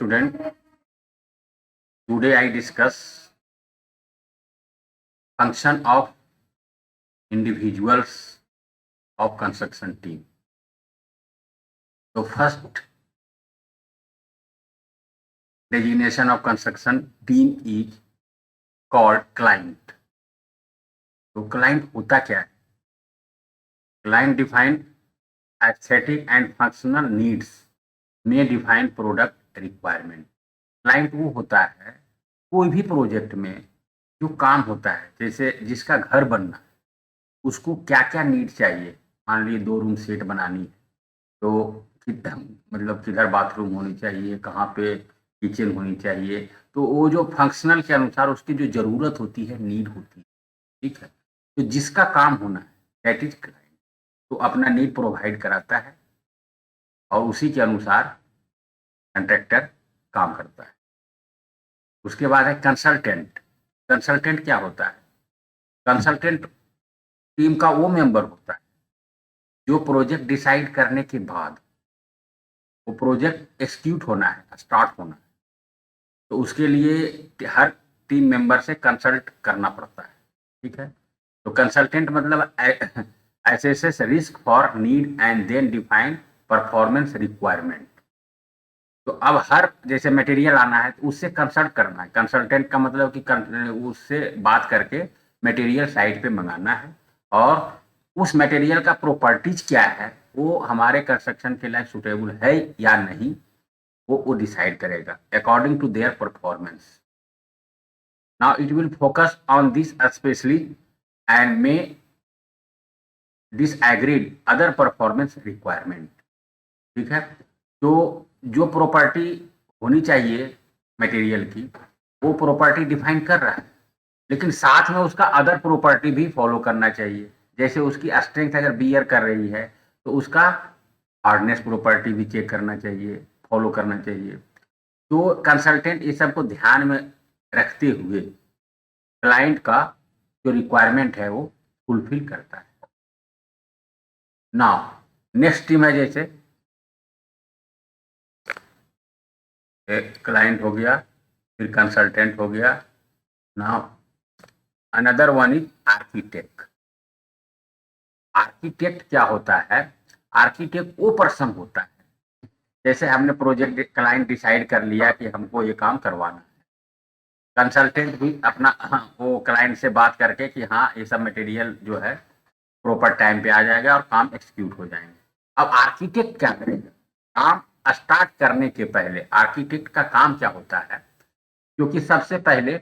student, today I discuss function of individuals of construction team. So first designation of construction team is called client. तो client होता क्या है? Client define aesthetic and functional needs may define product requirement. Client वो होता है कोई भी project में जो काम होता है, जैसे जिसका घर बनना है उसको क्या क्या नीड चाहिए। मान लीजिए 2 रूम सेट बनानी है तो मतलब किधर बाथरूम होनी चाहिए, कहाँ पे किचन होनी चाहिए, तो वो जो फंक्शनल के अनुसार उसकी जो ज़रूरत होती है, नीड होती है, ठीक है। तो जिसका काम होना है दैट इज क्लाइंट, तो अपना नीड प्रोवाइड कराता है और उसी के अनुसार कंट्रैक्टर काम करता है। उसके बाद है कंसल्टेंट। कंसल्टेंट क्या होता है? कंसल्टेंट टीम का वो मेंबर होता है जो प्रोजेक्ट डिसाइड करने के बाद वो प्रोजेक्ट एक्सिक्यूट होना है, स्टार्ट होना है, तो उसके लिए हर टीम मेंबर से कंसल्ट करना पड़ता है, ठीक है। तो कंसल्टेंट मतलब assesses risk for need and then define performance requirement. तो अब हर जैसे मटेरियल आना है तो उससे कंसल्ट करना है। कंसल्टेंट का मतलब कि उससे बात करके मटेरियल साइट पे मंगाना है और उस मटेरियल का प्रॉपर्टीज क्या है, वो हमारे कंस्ट्रक्शन के लिए सुटेबल है या नहीं, वो डिसाइड करेगा according to their performance. Now it will focus on this specially and may disagreed other performance requirement, ठीक है। तो जो प्रॉपर्टी होनी चाहिए मटेरियल की वो प्रॉपर्टी डिफाइन कर रहा है, लेकिन साथ में उसका अदर प्रॉपर्टी भी फॉलो करना चाहिए। जैसे उसकी स्ट्रेंथ अगर बियर कर रही है तो उसका हार्डनेस प्रॉपर्टी भी चेक करना चाहिए, फॉलो करना चाहिए। तो कंसल्टेंट इस सब को ध्यान में रखते हुए क्लाइंट का जो रिक्वायरमेंट है वो फुलफिल करता है। नाउ नेक्स्ट टीम है, जैसे क्लाइंट हो गया, फिर कंसल्टेंट हो गया। Now another one is architect. Architect क्या होता है? आर्किटेक्ट वो पर्सन होता है, जैसे हमने प्रोजेक्ट क्लाइंट डिसाइड कर लिया कि हमको ये काम करवाना है, कंसल्टेंट भी अपना वो क्लाइंट से बात करके कि हाँ ये सब मटेरियल जो है प्रॉपर टाइम पे आ जाएगा और काम एक्सिक्यूट हो जाएंगे। अब आर्किटेक्ट क्या करेगा? काम स्टार्ट करने के पहले आर्किटेक्ट का काम क्या होता है? क्योंकि सबसे पहले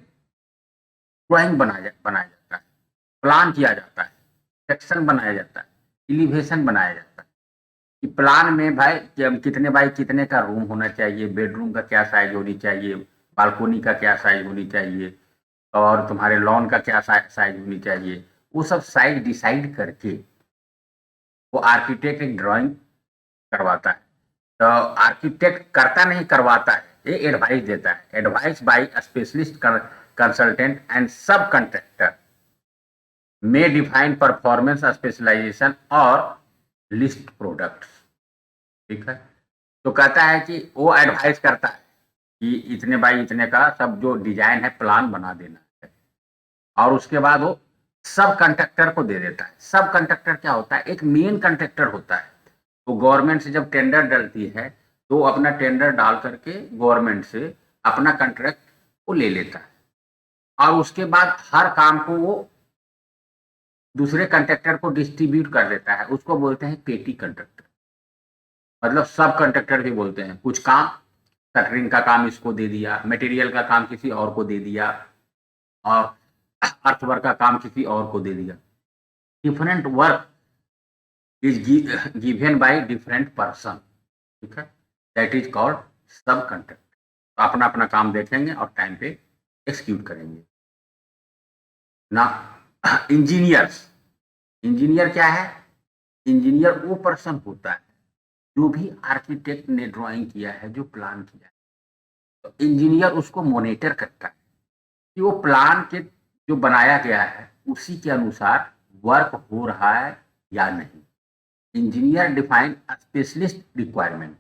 ड्राइंग बनाया जाता है, प्लान किया जाता है, सेक्शन बनाया जाता है, एलिवेशन बनाया जाता है कि प्लान में भाई कितने बाई कितने का रूम होना चाहिए, बेडरूम का क्या साइज होनी चाहिए, बालकोनी का क्या साइज होनी चाहिए और तुम्हारे लॉन का क्या साइज होनी चाहिए। वो सब साइज डिसाइड करके वो आर्किटेक्ट एक ड्राइंग करवाता है। तो आर्किटेक्ट करता नहीं, करवाता है, ये एडवाइस देता है। Advice by specialist consultant and subcontractor may define performance specialisation और लिस्ट प्रोडक्ट्स, ठीक है। तो कहता है कि वो एडवाइस करता है कि इतने बाई इतने का सब जो डिजाइन है प्लान बना देना है और उसके बाद वो सब कंट्रैक्टर को दे देता है। सब कंट्रैक्टर क्या होता है? एक मेन कंट्रैक्टर होता है। तो गवर्नमेंट से जब टेंडर डलती है तो अपना टेंडर डाल करके गवर्नमेंट से अपना कॉन्ट्रैक्ट को ले लेता है और उसके बाद हर काम को वो दूसरे कॉन्ट्रैक्टर को डिस्ट्रीब्यूट कर देता है। उसको बोलते हैं पेटी कॉन्ट्रैक्टर, मतलब सब कॉन्ट्रैक्टर भी बोलते हैं। कुछ काम शटरिंग का काम इसको दे दिया, मटेरियल का काम किसी और को दे दिया और अर्थवर्क का काम किसी और को दे दिया। Different work is given by different person, ठीक है, दैट इज कॉल्ड सब कॉन्ट्रैक्ट। तो अपना अपना काम देखेंगे और टाइम पे एक्सिक्यूट करेंगे ना। इंजीनियर्स, इंजीनियर क्या है? इंजीनियर वो पर्सन होता है जो भी आर्किटेक्ट ने ड्राइंग किया है, जो प्लान किया है, तो इंजीनियर उसको मॉनिटर करता है कि वो प्लान के जो बनाया गया है उसी के अनुसार वर्क हो रहा है या नहीं। Engineer define specialist requirement.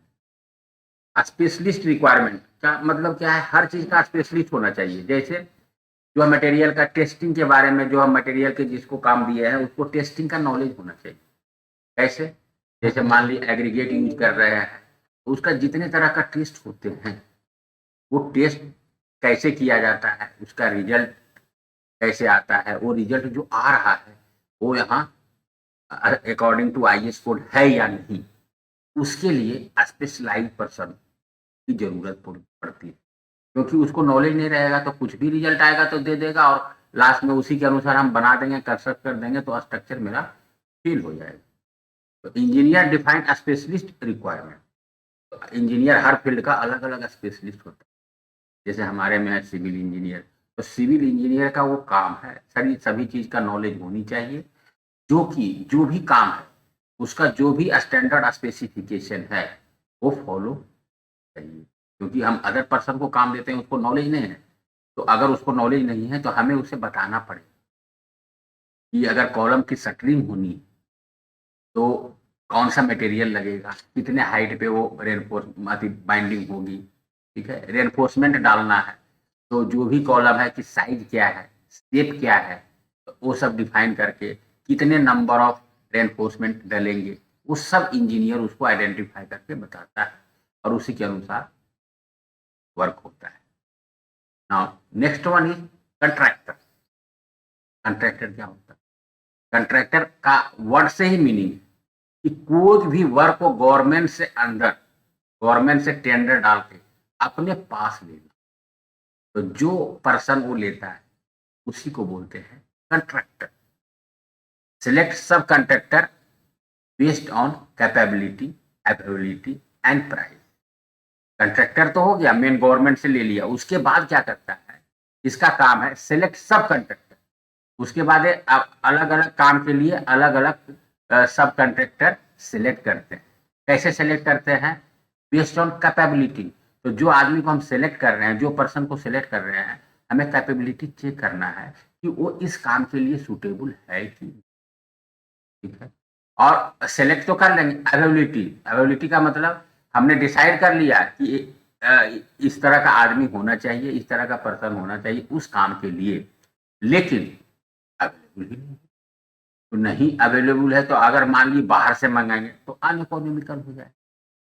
Specialist requirement का मतलब क्या है, हर चीज का स्पेशलिस्ट होना चाहिए। जैसे जो है मटेरियल का टेस्टिंग के बारे में, जो हम मटेरियल के जिसको काम दिए हैं उसको टेस्टिंग का नॉलेज होना चाहिए। कैसे? जैसे मान ली एग्रीगेट यूज कर रहे हैं, तो उसका जितने तरह का टेस्ट होते हैं, वो टेस्ट कैसे किया जाता है, उसका रिजल्ट कैसे आता है, वो रिजल्ट जो आ रहा है वो यहाँ अकॉर्डिंग टू आईएस कोड है या नहीं, उसके लिए स्पेशलाइज पर्सन की जरूरत पड़ती है। क्योंकि उसको नॉलेज नहीं रहेगा तो कुछ भी रिजल्ट आएगा तो दे देगा, और लास्ट में उसी के अनुसार हम बना देंगे, कंस्ट्रक्ट कर देंगे, तो स्ट्रक्चर मेरा फेल हो जाएगा। तो इंजीनियर डिफाइंड स्पेशलिस्ट रिक्वायरमेंट। तो इंजीनियर हर फील्ड का अलग अलग स्पेशलिस्ट होता है। जैसे हमारे में है सिविल इंजीनियर, तो सिविल इंजीनियर का वो काम है, सभी चीज का नॉलेज होनी चाहिए, जो भी काम है उसका जो भी स्टैंडर्ड स्पेसिफिकेशन है वो फॉलो चाहिए। क्योंकि हम अदर पर्सन को काम देते हैं, उसको नॉलेज नहीं है, तो अगर उसको नॉलेज नहीं है तो हमें उसे बताना पड़ेगा कि अगर कॉलम की शटरिंग होनी तो कौन सा मटेरियल लगेगा, कितने हाइट पे वो रेनफोर्स बाइंडिंग होगी, ठीक है, रेनफोर्समेंट डालना है, तो जो भी कॉलम है कि साइज क्या है, शेप क्या है, तो वो सब डिफाइन करके कितने नंबर ऑफ रेनफोर्समेंट डलेंगे, वो सब इंजीनियर उसको आइडेंटिफाई करके बताता है और उसी के अनुसार वर्क होता है। Now next one is contractor. Contractor क्या होता है? कंट्रैक्टर का वर्ड से ही मीनिंग है कि कोई भी वर्क को गवर्नमेंट से टेंडर डाल के अपने पास लेना, तो जो पर्सन वो लेता है उसी को बोलते हैं कंट्रैक्टर। सिलेक्ट सब contractor based on capability, availability and price. Contractor तो हो गया, मेन गवर्नमेंट से ले लिया, उसके बाद क्या करता है, इसका काम है सिलेक्ट सब कंट्रैक्टर। उसके बाद अलग अलग काम के लिए अलग अलग सब कंट्रैक्टर सिलेक्ट करते हैं। कैसे सिलेक्ट करते हैं? Based on capability. तो जो आदमी को हम सिलेक्ट कर रहे हैं, जो पर्सन को सिलेक्ट कर रहे हैं, हमें कैपेबिलिटी चेक करना है कि वो इस काम के लिए सुटेबल है कि, ठीक है। और सेलेक्ट तो कर लेंगे। अवेलेबिलिटी का मतलब हमने डिसाइड कर लिया कि इस तरह का आदमी होना चाहिए, इस तरह का पर्सन होना चाहिए उस काम के लिए, लेकिन अवेलेबल ही नहीं, तो नहीं अवेलेबल है तो अगर मान ली बाहर से मंगाएंगे तो अनइकोनॉमिकल हो जाए।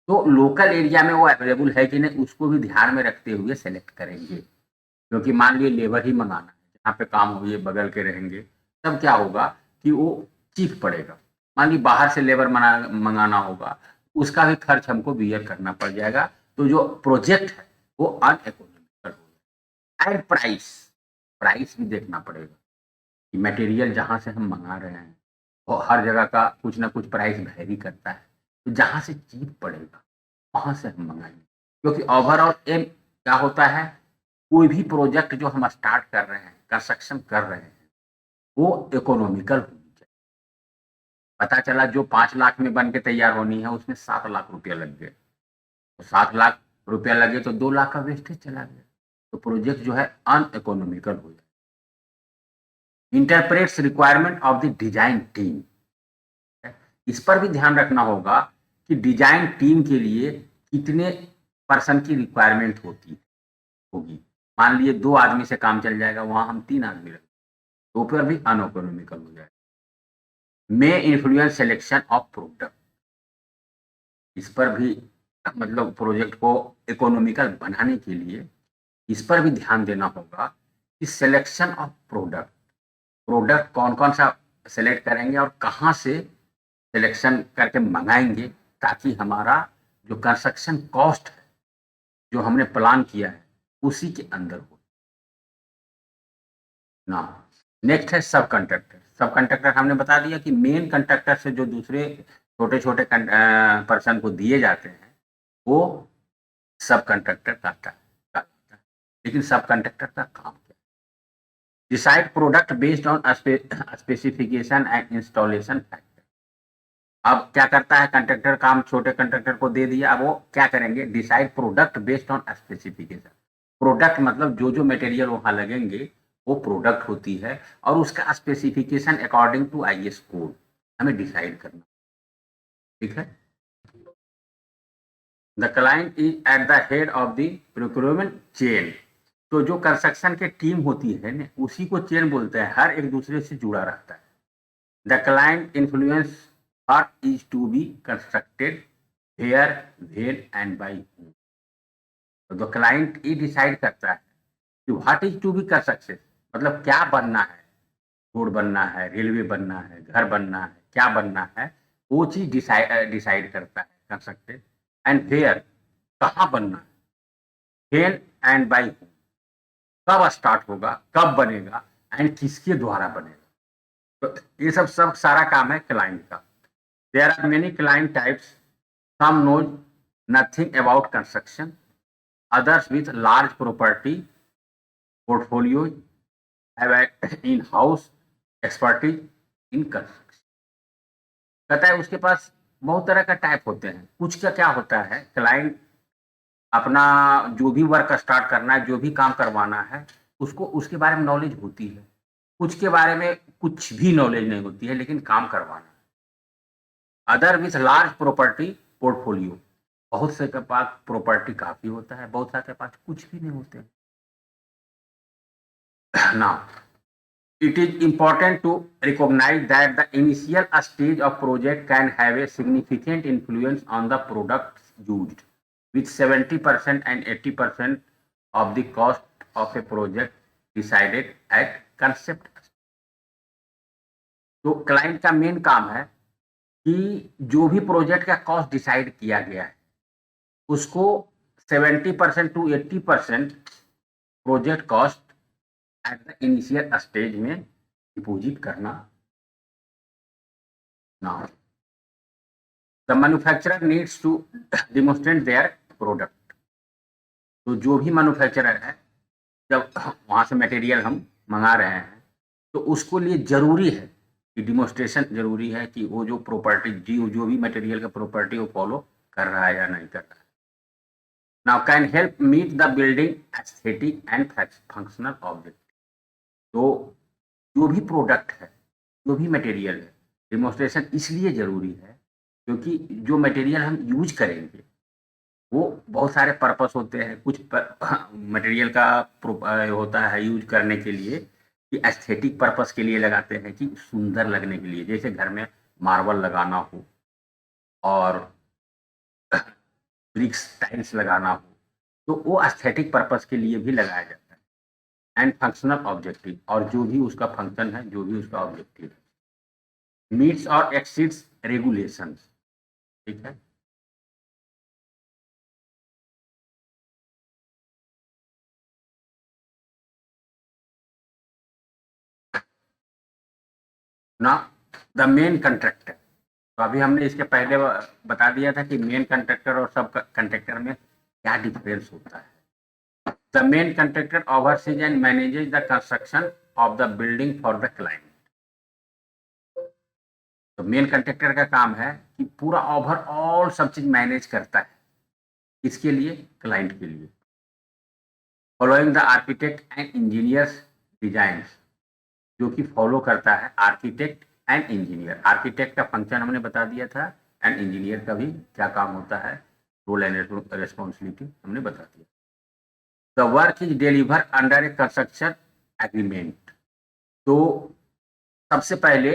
तो लोकल एरिया में वो अवेलेबल है कि नहीं उसको भी ध्यान में रखते हुए सेलेक्ट करेंगे। क्योंकि मान लीजिए लेबर ही मंगाना है, जहाँ पे काम हो ये बगल के रहेंगे, तब क्या होगा कि वो चीप पड़ेगा। मान ली बाहर से लेबर मंगाना होगा, उसका भी खर्च हमको बियर करना पड़ जाएगा, तो जो प्रोजेक्ट है वो अनइकोनॉमिकल होगा। एंड प्राइस, प्राइस भी देखना पड़ेगा कि मटेरियल जहाँ से हम मंगा रहे हैं वो हर जगह का कुछ ना कुछ प्राइस वेरी करता है, तो जहाँ से चीप पड़ेगा वहाँ से हम मंगाएंगे। क्योंकि ओवरऑल एम क्या होता है, कोई भी प्रोजेक्ट जो हम स्टार्ट कर रहे हैं, कंस्ट्रक्शन कर रहे हैं, वो इकोनॉमिकल होनी चाहिए। पता चला जो 5 लाख में बन के तैयार होनी है उसमें 7 लाख रुपया लग गए, तो 7 लाख रुपया लगे तो 2 लाख का वेस्टेज चला गया, तो प्रोजेक्ट जो है अनइकोनॉमिकल हो जाए। Interprets requirement of the design team, इस पर भी ध्यान रखना होगा कि डिजाइन टीम के लिए कितने पर्सन की रिक्वायरमेंट होगी। मान लिए 2 आदमी से काम चल जाएगा, वहां हम 3 आदमी रखें तो फिर भी अनइकोनॉमिकल हो जाएगा। मे इन्फ्लुएंस सिलेक्शन ऑफ प्रोडक्ट, इस पर भी मतलब प्रोजेक्ट को इकोनॉमिकल बनाने के लिए इस पर भी ध्यान देना होगा कि सिलेक्शन ऑफ प्रोडक्ट कौन कौन सा सेलेक्ट करेंगे और कहाँ से सिलेक्शन करके मंगाएंगे, ताकि हमारा जो कंस्ट्रक्शन कॉस्ट है जो हमने प्लान किया है उसी के अंदर हो ना। नेक्स्ट है सब कंट्रैक्टर। सब कंट्रैक्टर हमने बता दिया कि मेन कंट्रैक्टर से जो दूसरे छोटे छोटे पर्सन को दिए जाते हैं वो सब कंट्रैक्टर का लेकिन सब कंट्रैक्टर का काम क्या है? Decide product based on specification and installation factor. अब क्या करता है कंट्रैक्टर, काम छोटे कंट्रैक्टर को दे दिया, अब वो क्या करेंगे, decide product based on specification. Product मतलब जो जो मटेरियल वहां लगेंगे वो प्रोडक्ट होती है, और उसका specification according to IS code हमें डिसाइड करना, ठीक है। The client is at the head of the procurement chain. तो जो कंस्ट्रक्शन की टीम होती है ना, उसी को चेन बोलते हैं, हर एक दूसरे से जुड़ा रहता है। The client influence what is to be constructed, where, when and by whom। तो द क्लाइंट ही डिसाइड करता है कि what is to be constructed, मतलब क्या बनना है, रोड बनना है, रेलवे बनना है, घर बनना है, क्या बनना है, वो चीज डिसाइड करता है कंस्ट्रक्टेड। एंड वेयर, कहाँ बनना है, व्हेन एंड बाय whom, कब स्टार्ट होगा, कब बनेगा, एंड किसके द्वारा बनेगा। तो ये सब सब सारा काम है क्लाइंट का। There are many client types, some knows nothing about construction, others with large property portfolios have in-house expertise in construction। कहता है उसके पास बहुत तरह का टाइप होते हैं। कुछ का क्या होता है, क्लाइंट अपना जो भी वर्क स्टार्ट करना है, जो भी काम करवाना है, उसको उसके बारे में नॉलेज होती है। कुछ के बारे में कुछ भी नॉलेज नहीं होती है, लेकिन काम करवाना है। Other with large property portfolio, बहुत से के पास प्रॉपर्टी काफी होता है, बहुत सारे के पास कुछ भी नहीं होते हैं। Now, it is important to recognize that the initial stage of project can have a significant influence on the products used, with 70% and 80% of the cost of a project decided at concept। तो client का main काम है कि जो भी project का cost decide किया गया है, उसको 70% to 80% project cost at the initial stage में डिपोजिट करना। Now the manufacturer needs to demonstrate their product. तो जो भी मैन्युफैक्चरर है, जब वहां से मटेरियल हम मंगा रहे हैं, तो उसको लिए जरूरी है कि डिमोन्स्ट्रेशन जरूरी है कि वो जो प्रॉपर्टी जो भी मटेरियल का प्रॉपर्टी वो फॉलो कर रहा है या नहीं कर रहा है। Now can help meet the building aesthetic and functional object. तो जो भी प्रोडक्ट है, जो भी मटेरियल है, डिमोन्स्ट्रेशन इसलिए जरूरी है क्योंकि जो मटेरियल हम यूज करेंगे वो बहुत सारे पर्पस होते हैं। कुछ मटेरियल का होता है यूज करने के लिए कि एस्थेटिक पर्पस के लिए लगाते हैं, कि सुंदर लगने के लिए, जैसे घर में मार्बल लगाना हो और ब्रिक्स टाइल्स लगाना हो, तो वो एस्थेटिक पर्पस के लिए भी लगाया जाता है। एंड फंक्शनल ऑब्जेक्टिव, और जो भी उसका फंक्शन है, जो भी उसका ऑब्जेक्टिव है, मीट्स और एक्सीड्स रेगुलेशंस। ठीक है। ना द मेन कंट्रैक्टर, तो अभी हमने इसके पहले बता दिया था कि मेन कंट्रैक्टर और सब कंट्रैक्टर में क्या डिफरेंस होता है। The main contractor overseas and manages the construction of the building for the client. तो मेन कंट्रैक्टर का काम है कि पूरा ओवरऑल सब चीज मैनेज करता है, इसके लिए, क्लाइंट के लिए। Following the architect and engineers design, जो कि फॉलो करता है आर्किटेक्ट एंड इंजीनियर। आर्किटेक्ट का फंक्शन हमने बता दिया था, एंड इंजीनियर का भी क्या काम होता है, रोल एंड रेस्पॉन्सिबिलिटी हमने बता दिया। The work is deliver under A construction agreement. तो सबसे पहले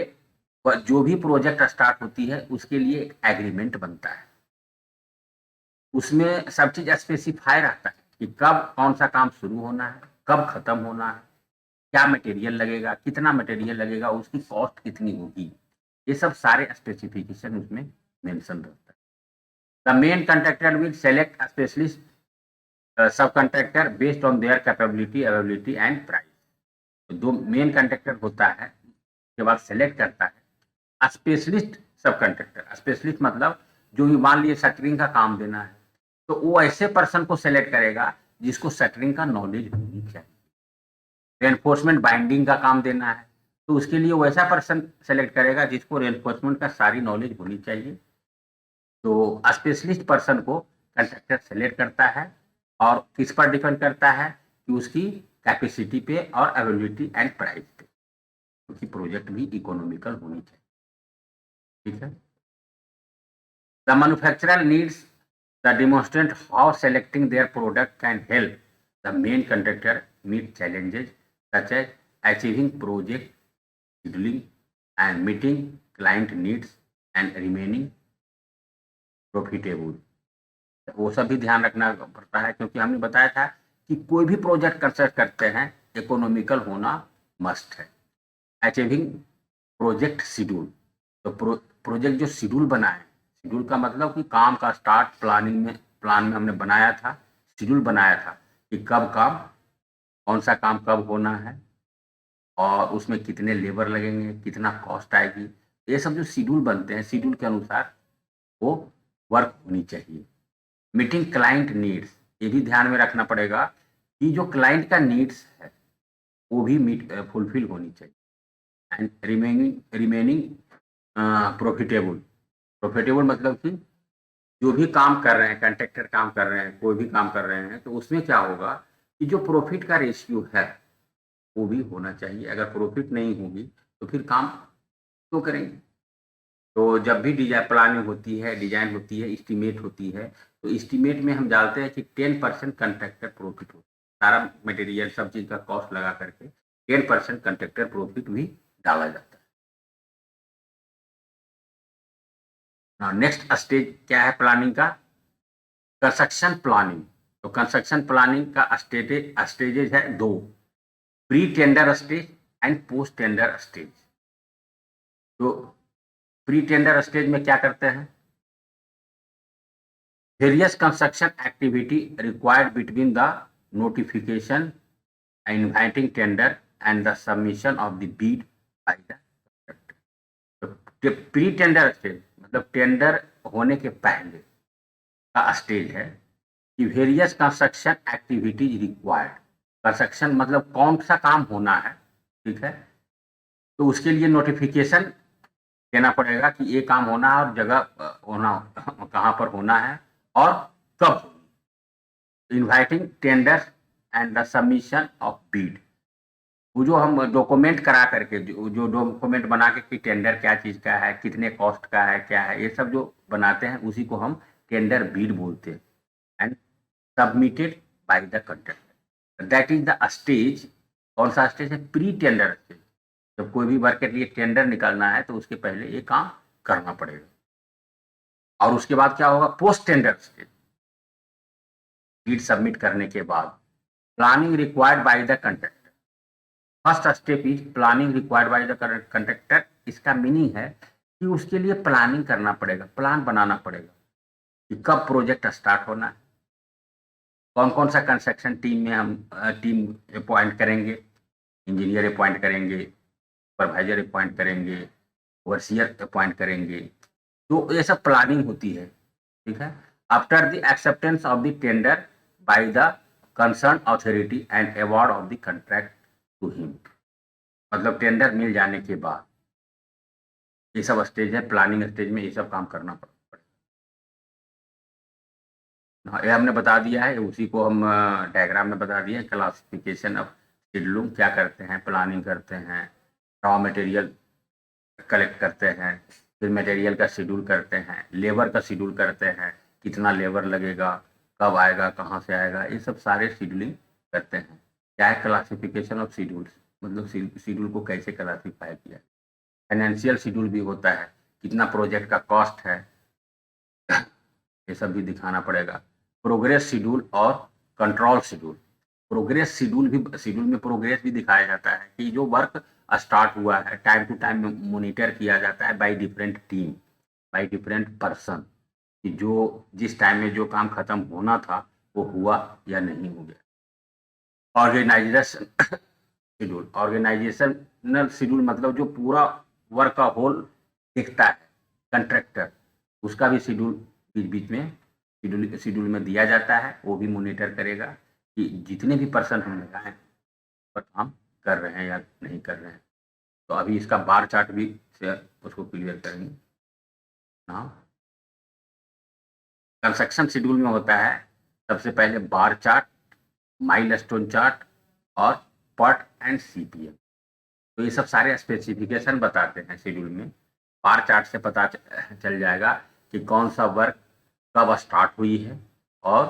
जो भी प्रोजेक्ट स्टार्ट होती है उसके लिए एक एग्रीमेंट बनता है। उसमें सब चीज स्पेसिफाई रहता है कि कब कौन सा काम शुरू होना है, कब खत्म होना है, क्या मटेरियल लगेगा, कितना मटेरियल लगेगा, उसकी कॉस्ट कितनी होगी, ये सब सारे स्पेसिफिकेशन उसमें मेंशन रहता है। The main contractor will select specialist subcontractor based on their capability, availability and price. जो मेन कॉन्ट्रैक्टर होता है उसके बाद सेलेक्ट करता है स्पेशलिस्ट सब कॉन्ट्रैक्टर। स्पेशलिस्ट मतलब जो भी मान लिए शटरिंग का काम देना है, तो वो ऐसे पर्सन को सेलेक्ट करेगा जिसको शटरिंग का नॉलेज होनी चाहिए। रेनफोर्समेंट बाइंडिंग का काम देना है, तो उसके लिए वो ऐसा पर्सन सेलेक्ट करेगा जिसको रेनफोर्समेंट का सारी नॉलेज होनी चाहिए। तो स्पेशलिस्ट पर्सन को कंट्रैक्टर सेलेक्ट करता है, और किस पर डिपेंड करता है कि उसकी कैपेसिटी पे और अवेलेबिलिटी एंड प्राइस पे, क्योंकि प्रोजेक्ट भी इकोनॉमिकल होनी चाहिए। ठीक है। The manufacturer needs the demonstrate how selecting their product can help the main contractor meet challenges such as achieving project scheduling and meeting client needs and remaining profitable। वो सब भी ध्यान रखना पड़ता है, क्योंकि हमने बताया था कि कोई भी प्रोजेक्ट कंस्ट्रक्ट करते हैं इकोनॉमिकल होना मस्ट है। अचीविंग प्रोजेक्ट शेड्यूल, तो प्रोजेक्ट जो शेड्यूल बनाए, शेड्यूल का मतलब कि काम का स्टार्ट प्लान में हमने बनाया था, शेड्यूल बनाया था कि कब काम, कौन सा काम कब होना है और उसमें कितने लेबर लगेंगे, कितना कॉस्ट आएगी, ये सब जो शेड्यूल बनते हैं, शेड्यूल के अनुसार वो वर्क होनी चाहिए। मीटिंग क्लाइंट नीड्स, ये भी ध्यान में रखना पड़ेगा कि जो क्लाइंट का नीड्स है वो भी फुलफिल होनी चाहिए। एंड रिमेनिंग प्रॉफिटेबल, प्रॉफिटेबल मतलब कि जो भी काम कर रहे हैं, कॉन्ट्रैक्टर काम कर रहे हैं, कोई भी काम कर रहे हैं, तो उसमें क्या होगा कि जो प्रॉफिट का रेशियो है वो भी होना चाहिए। अगर प्रॉफिट नहीं होगी तो फिर काम क्यों करेंगे। तो जब भी डिजाइन प्लानिंग होती है, डिजाइन होती है, एस्टीमेट होती है, तो एस्टीमेट में हम डालते हैं कि 10% कॉन्ट्रैक्टर प्रॉफिट हो, सारा मटेरियल सब चीज़ का कॉस्ट लगा करके 10% कॉन्ट्रैक्टर प्रॉफिट भी डाला जाता है। नेक्स्ट स्टेज क्या है प्लानिंग का? Construction planning. तो कंस्ट्रक्शन प्लानिंग का स्टेजेज है दो, pre tender stage and post tender stage. तो प्री टेंडर स्टेज में क्या करते हैं? Various construction activity required between the notification, inviting tender and the submission of the Beed by the contractor. Pre tender stage मतलब tender होने के पहले का स्टेज है कि various construction activities required. Construction मतलब कौन सा काम होना है, ठीक है, तो उसके लिए नोटिफिकेशन देना पड़ेगा कि ये काम होना है और जगह होना, कहाँ पर होना है और कब। Inviting tender and the submission of Beed, वो जो हम डॉक्यूमेंट करा करके, जो डॉक्यूमेंट बना के कि टेंडर क्या चीज़ का है, कितने कॉस्ट का है, क्या है, ये सब जो बनाते हैं उसी को हम टेंडर बीड बोलते हैं। And submitted by the contractor, that is the stage. कौन सा स्टेज है? Pre tender stage. जब कोई भी वर्क के लिए टेंडर निकालना है तो उसके पहले ये काम करना पड़ेगा। और उसके बाद क्या होगा? Post tender stage. Beed submit करने के बाद planning required by the contractor. First step is planning required by the contractor. इसका मीनिंग है कि उसके लिए प्लानिंग करना पड़ेगा, प्लान बनाना पड़ेगा कि कब प्रोजेक्ट स्टार्ट होना है, कौन कौन सा कंस्ट्रक्शन टीम में हम टीम अपॉइंट करेंगे, इंजीनियर अपॉइंट करेंगे, सुपरवाइजर अपॉइंट करेंगे, ओवरसियर अपॉइंट करेंगे। तो ये सब प्लानिंग होती है, ठीक है। After the acceptance of the tender by the concern authority and award of the contract to him, मतलब टेंडर मिल जाने के बाद ये सब स्टेज है, प्लानिंग स्टेज में ये सब काम करना पड़ेगा। हाँ, ये हमने बता दिया है, उसी को हम डायग्राम में बता दिया है। क्लासिफिकेशन ऑफ शेड्यूलिंग क्या करते हैं? प्लानिंग करते हैं, रॉ मटेरियल कलेक्ट करते हैं, फिर मटेरियल का शेड्यूल करते हैं, लेबर का शेड्यूल करते हैं, कितना लेबर लगेगा, कब आएगा, कहाँ से आएगा, ये सब सारे शेड्यूलिंग करते हैं। क्या है क्लासिफिकेशन ऑफ शेड्यूल्स, मतलब शेड्यूल को कैसे क्लासीफाई किया। फाइनेंशियल शेड्यूल भी होता है, कितना प्रोजेक्ट का कॉस्ट है, ये सब भी दिखाना पड़ेगा। प्रोग्रेस शेड्यूल और कंट्रोल शेड्यूल। प्रोग्रेस शेड्यूल भी, शेड्यूल में प्रोग्रेस भी दिखाया जाता है कि जो वर्क स्टार्ट हुआ है टाइम टू टाइम मॉनिटर किया जाता है by different team, by different person, कि जो जिस टाइम में जो काम खत्म होना था वो हुआ या नहीं हो गया। ऑर्गेनाइजेशन शेड्यूल, ऑर्गेनाइजेशनल शेड्यूल मतलब जो पूरा वर्क का होल देखता है कंट्रैक्टर, उसका भी शेड्यूल बीच बीच में शेड्यूल में दिया जाता है। वो भी मॉनिटर करेगा कि जितने भी पर्सन हम लगाएं पर काम कर रहे हैं या नहीं कर रहे हैं। तो अभी इसका बार चार्ट भी से उसको क्लियर करेंगे। हाँ, कंस्ट्रक्शन शेड्यूल में होता है सबसे पहले बार चार्ट, माइलस्टोन चार्ट और पट एंड सीपीएम। तो ये सब सारे स्पेसिफिकेशन बताते हैं शेड्यूल में। बार चार्ट से पता चल जाएगा कि कौन सा वर्क कब स्टार्ट हुई है और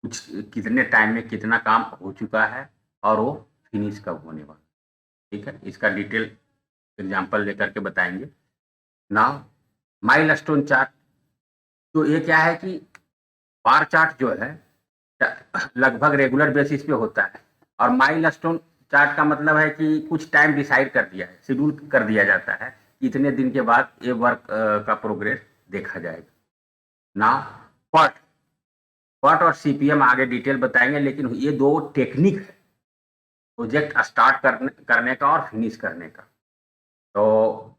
कुछ कितने टाइम में कितना काम हो चुका है और वो फिनिश कब होने वाला। ठीक है, इसका डिटेल एग्जांपल लेकर के बताएंगे। नाउ माइलस्टोन चार्ट, तो ये क्या है कि बार चार्ट जो है लगभग रेगुलर बेसिस पे होता है, और माइलस्टोन चार्ट का मतलब है कि कुछ टाइम डिसाइड कर दिया है, शेड्यूल कर दिया जाता है, इतने दिन के बाद ये वर्क का प्रोग्रेस देखा जाएगा। ना पट पट और सीपीएम आगे डिटेल बताएंगे, लेकिन ये दो टेक्निक है प्रोजेक्ट स्टार्ट करने का और फिनिश करने का। तो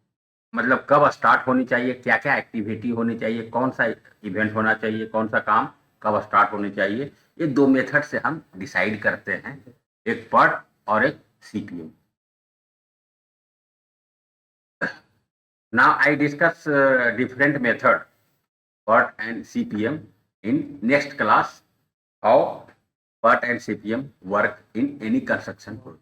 मतलब कब स्टार्ट होनी चाहिए, क्या क्या एक्टिविटी होनी चाहिए, कौन सा इवेंट होना चाहिए, कौन सा काम कब स्टार्ट होनी चाहिए, ये दो मेथड से हम डिसाइड करते हैं, एक पट और एक CPM. Now I discuss different method PERT and CPM in next class, how PERT and CPM work in any construction project.